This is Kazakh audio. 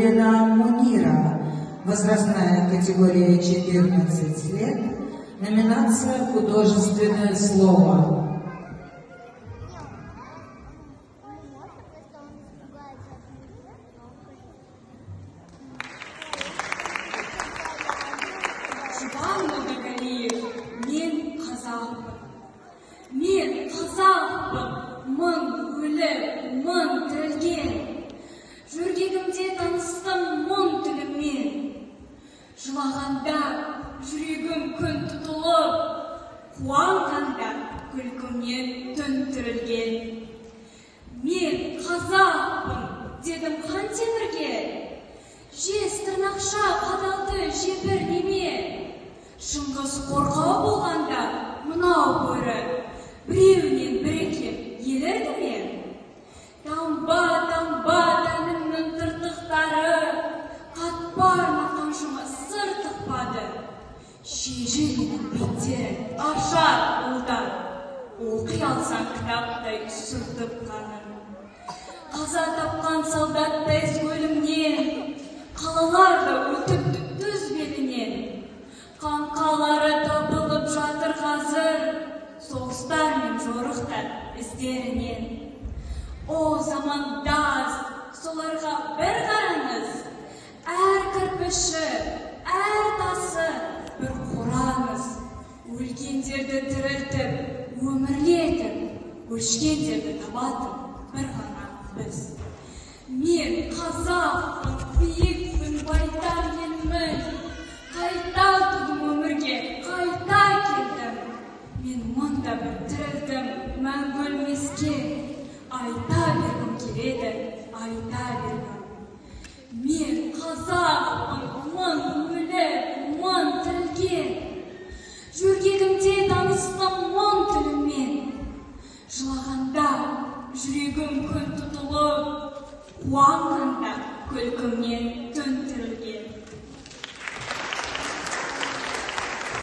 Елена Мунира, возрастная категория 14 лет, номинация «Художественное слово». Мен қазақпын, мың өліп, мың тірілген. Жүргенімде таныстым мың тіліммен. Жылағанда жүрегім күн тұтылып, қуанғанда күлкімнен түн түрілген. Мен қазақпын, дедім қан темірге, жез тырнақша қадалды жебір неме. Шыңғыс қорқау болғанда мынау бөрі, біреуінен бірекем елерді мен. Тамба, тәнімнің тыртықтары, қатпар мақамшыма сыр тықпады. Шежіренің беттері ашар ұлдар, оқи алсаң кітаптай сүртіп қанын. Қаза тапқан солдаттай өлімнен, қалаларды өтіпті түз белінен. Қаңқалары табылып жатыр қазір, соғыстар мен жорықтар іздерінен. О замандас, соларға бір қараңыз, әр кірпіші, әр тасы бір қораңыз. Өлгендерді тірілтіп, өмірлетіп, өшкендерді табатын бір ғана біз. Мен қазақпын, биікпін, байтақ елмін. Қайта тудым өмірге, қайта келдім. Мен мұнда бір тірілдім, мәңгі өлмеске. Айта бергім келеді, айта бергім. Мен қазақпын, мың өліп, мың тірілген. Жүргенімде таныстым мың тіліммен. Жылағанда жүрегім күн тұтылып, қуанғанда күлкімнен